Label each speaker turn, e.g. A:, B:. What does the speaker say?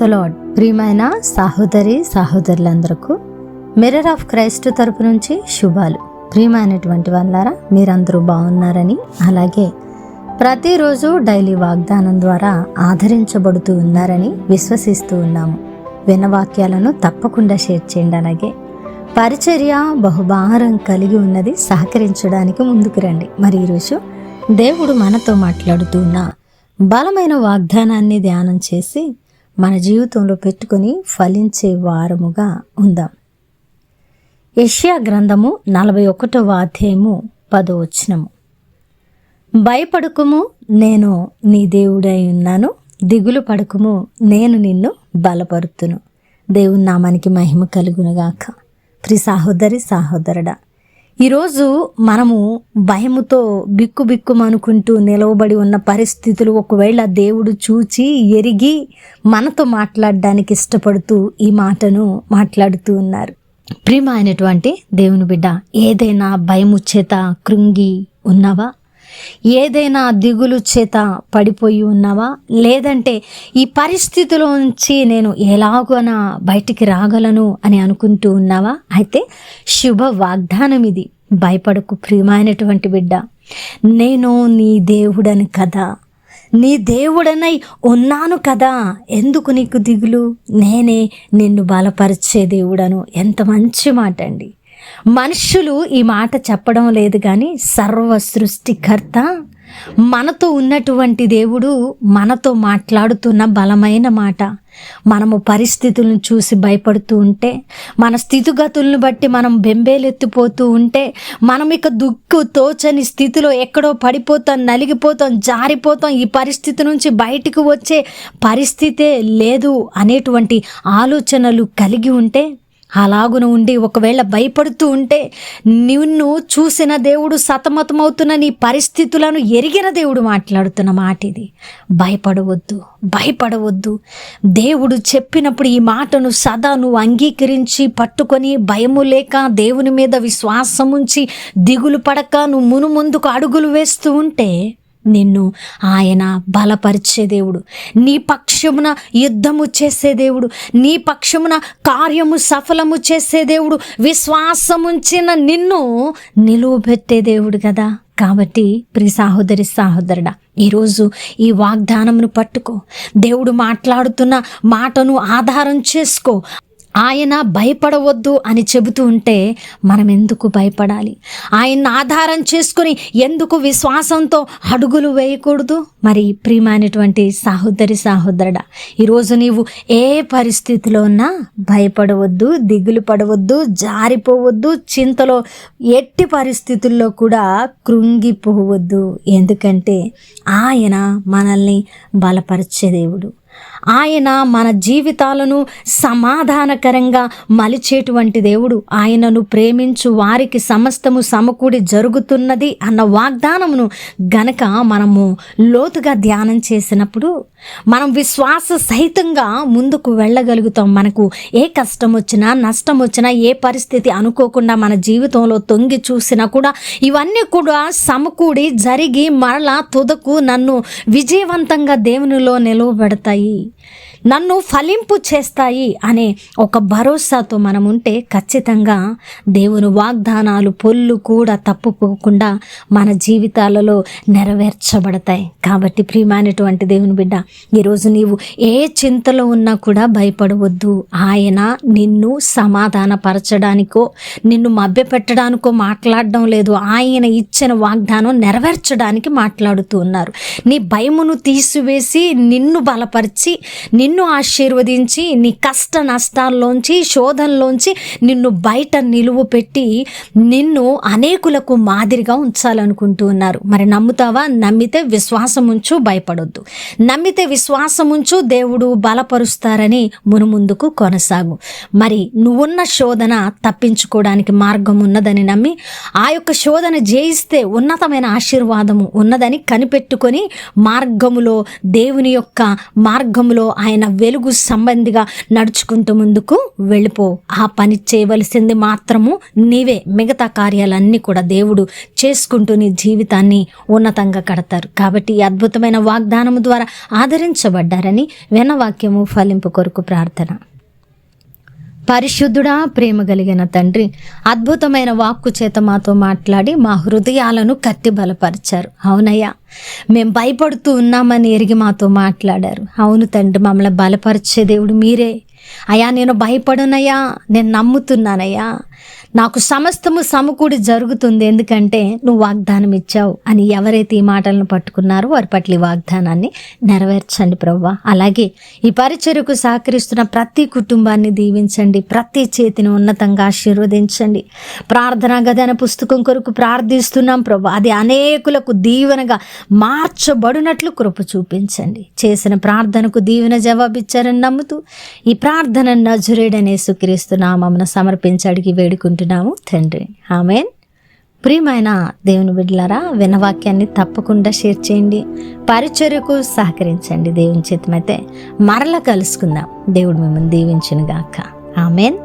A: The lord. ప్రియమైన సహోదరి సహోదరులందరకు mirror of Christ తరపు నుంచి శుభాలు. ప్రియమైనటువంటి వాళ్ళారా, మీరందరూ బాగున్నారని, అలాగే ప్రతిరోజు డైలీ వాగ్దానం ద్వారా ఆదరించబడుతూ ఉన్నారని విశ్వసిస్తూ ఉన్నాము. విన్న వాక్యాలను తప్పకుండా షేర్ చేయండి. అలాగే పరిచర్య బహుభారం కలిగి ఉన్నది, సహకరించడానికి ముందుకు రండి. మరి ఈరోజు దేవుడు మనతో మాట్లాడుతూ ఉన్న బలమైన వాగ్దానాన్ని ధ్యానం చేసి మన జీవితంలో పెట్టుకొని ఫలించే వారముగా ఉందాం. యెషయా గ్రంథము 41వ అధ్యాయము 10వ వచనము. భయపడకుము, నేను నీ దేవుడై ఉన్నాను, దిగులు పడకుము, నేను నిన్ను బలపరుతును. దేవుని నామానికి మహిమ కలుగునుగాక. ప్రియ సహోదరి సహోదరుడా, ఈరోజు మనము భయముతో బిక్కుబిక్కుమనుకుంటూ నిలవబడి ఉన్న పరిస్థితులు ఒకవేళ దేవుడు చూచి ఎరిగి మనతో మాట్లాడడానికి ఇష్టపడుతూ ఈ మాటను మాట్లాడుతూ ఉన్నారు. ప్రియమైనటువంటి దేవుని బిడ్డ, ఏదైనా భయము చేత కృంగి ఉన్నావా? ఏదైనా దిగులు చేత పడిపోయి ఉన్నావా? లేదంటే ఈ పరిస్థితిలోంచి నేను ఎలాగోనా బయటికి రాగలను అని అనుకుంటూ ఉన్నావా? అయితే శుభ వాగ్దానం ఇది. భయపడకు ప్రియమైనటువంటి బిడ్డ, నేను నీ దేవుడని కదా, నీ దేవుడనై ఉన్నాను కదా, ఎందుకు నీకు దిగులు? నేనే నిన్ను బలపరిచే దేవుడను. ఎంత మంచి మాట అండి. మనుషులు ఈ మాట చెప్పడం లేదు, కానీ సర్వ సృష్టికర్త మనతో ఉన్నటువంటి దేవుడు మనతో మాట్లాడుతున్న బలమైన మాట. మనము పరిస్థితులను చూసి భయపడుతూ ఉంటే, మన స్థితిగతులను బట్టి మనం బెంబేలెత్తిపోతూ ఉంటే, మనం ఇక దుక్కు తోచని స్థితిలో ఎక్కడో పడిపోతాం, నలిగిపోతాం, జారిపోతాం, ఈ పరిస్థితి నుంచి బయటకు వచ్చే పరిస్థితే లేదు అనేటువంటి ఆలోచనలు కలిగి ఉంటే, అలాగున ఉండి ఒకవేళ భయపడుతూ ఉంటే, నిన్ను చూసిన దేవుడు, సతమతమవుతున్న నీ పరిస్థితులను ఎరిగిన దేవుడు మాట్లాడుతున్న మాట ఇది. భయపడవద్దు, భయపడవద్దు. దేవుడు చెప్పినప్పుడు ఈ మాటను సదా నువ్వు అంగీకరించి పట్టుకొని, భయము లేక దేవుని మీద విశ్వాసం ఉంచి దిగులు పడక నువ్వు మునుముందుకు అడుగులు వేస్తూ ఉంటే, నిన్ను ఆయన బలపరిచే దేవుడు, నీ పక్షమున యుద్ధము చేసే దేవుడు, నీ పక్షమున కార్యము సఫలము చేసే దేవుడు, విశ్వాసముంచిన నిన్ను నిలువబెట్టే దేవుడు కదా. కాబట్టి ప్రియ సహోదరి సహోదరుడా, ఈరోజు ఈ వాగ్దానమును పట్టుకో. దేవుడు మాట్లాడుతున్న మాటను ఆధారం చేసుకో. ఆయన భయపడవద్దు అని చెబుతూ ఉంటే మనం ఎందుకు భయపడాలి? ఆయన్ని ఆధారం చేసుకుని ఎందుకు విశ్వాసంతో అడుగులు వేయకూడదు? మరి ప్రియమైనటువంటి సహోదరి సహోదరుడా, ఈరోజు నీవు ఏ పరిస్థితిలో ఉన్నా భయపడవద్దు, దిగులు పడవద్దు, జారిపోవద్దు, చింతలో ఎట్టి పరిస్థితుల్లో కూడా కృంగిపోవద్దు. ఎందుకంటే ఆయన మనల్ని బలపరిచే దేవుడు. ఆయన మన జీవితాలను సమాధానకరంగా మలిచేటువంటి దేవుడు. ఆయనను ప్రేమించు వారికి సమస్తము సమకూడి జరుగుతున్నది అన్న వాగ్దానమును గనక మనము లోతుగా ధ్యానం చేసినప్పుడు మనం విశ్వాస సహితంగా ముందుకు వెళ్ళగలుగుతాం. మనకు ఏ కష్టం వచ్చినా, నష్టం వచ్చినా, ఏ పరిస్థితి అనుకోకుండా మన జీవితంలో తొంగి చూసినా కూడా ఇవన్నీ కూడా సమకూడి జరిగి మరలా తుదకు నన్ను విజయవంతంగా దేవునిలో నిలవబెడతాయి, నన్ను ఫలింపు చేస్తాయి అనే ఒక భరోసాతో మనం ఉంటే ఖచ్చితంగా దేవుని వాగ్దానాలు పొల్లు కూడా తప్పుపోకుండా మన జీవితాలలో నెరవేర్చబడతాయి. కాబట్టి ప్రియమైనటువంటి దేవుని బిడ్డ, ఈరోజు నీవు ఏ చింతలో ఉన్నా కూడా భయపడవద్దు. ఆయన నిన్ను సమాధానపరచడానికో నిన్ను మభ్యపెట్టడానికో మాట్లాడడం లేదు. ఆయన ఇచ్చిన వాగ్దానం నెరవేర్చడానికి మాట్లాడుతూ ఉన్నారు. నీ భయమును తీసివేసి నిన్ను బలపరిచి, నిన్ను ఆశీర్వదించి, నీ కష్ట నష్టాల్లోంచి, శోధనలోంచి నిన్ను బయట నిలువ పెట్టి నిన్ను అనేకులకు మాదిరిగా ఉంచాలనుకుంటూ ఉన్నారు. మరి నమ్ముతావా? నమ్మితే విశ్వాసం ఉంచు, భయపడొద్దు. నమ్మితే విశ్వాసం ఉంచు, దేవుడు బలపరుస్తారని మునుముందుకు కొనసాగు. మరి నువ్వున్న శోధన తప్పించుకోవడానికి మార్గం ఉన్నదని నమ్మి, ఆ యొక్క శోధన జయిస్తే ఉన్నతమైన ఆశీర్వాదము ఉన్నదని కనిపెట్టుకొని మార్గములో, దేవుని యొక్క మార్గములో మార్గంలో ఆయన వెలుగు సంబంధిగా నడుచుకుంటూ ముందుకు వెళ్ళిపో. ఆ పని చేయవలసింది మాత్రము నీవే. మిగతా కార్యాలన్నీ కూడా దేవుడు చేసుకుంటూ నీ జీవితాన్ని ఉన్నతంగా కడతారు. కాబట్టి ఈ అద్భుతమైన వాగ్దానము ద్వారా ఆదరించబడ్డారని వినవాక్యము ఫలింపు కొరకు ప్రార్థన. పరిశుద్ధుడా, ప్రేమ కలిగిన తండ్రి, అద్భుతమైన వాక్కు చేత మాతో మాట్లాడి మా హృదయాలను కట్టి బలపరిచారు. అవునయ్యా, మేము భయపడుతూ ఉన్నామని ఎరిగి మాతో మాట్లాడారు. అవును తండ్రి, మమ్మల్ని బలపరిచే దేవుడు మీరే. అయ్యా, నేను భయపడునయ్యా, నేను నమ్ముతున్నానయ్యా, నాకు సమస్తము సమకూడి జరుగుతుంది, ఎందుకంటే నువ్వు వాగ్దానం ఇచ్చావు అని ఎవరైతే ఈ మాటలను పట్టుకున్నారో వారి పట్ల ఈ వాగ్దానాన్ని నెరవేర్చండి ప్రభువా. అలాగే ఈ పరిచర్యకు సహకరిస్తున్న ప్రతి కుటుంబాన్ని దీవించండి, ప్రతి చేతిని ఉన్నతంగా ఆశీర్వదించండి. ప్రార్థనా గదన పుస్తకం కొరకు ప్రార్థిస్తున్నాం ప్రభు, అది అనేకులకు దీవెనగా మార్చబడినట్లు కృప చూపించండి. చేసిన ప్రార్థనకు దీవెన జవాబిచ్చారని నమ్ముతూ ఈ ప్రార్థన నజరేయుడైన యేసుక్రీస్తు నామమున సమర్పించి అడిగి వేడుకుంటున్నాము తండ్రి, ఆమేన్. ప్రియమైన దేవుని బిడ్డలారా, వినవాక్యాన్ని తప్పకుండా షేర్ చేయండి, పరిచర్యకు సహకరించండి. దేవుని చిత్తమైతే మరలా కలుసుకుందాం. దేవుడు మిమ్మల్ని దీవించును గాక. ఆమేన్.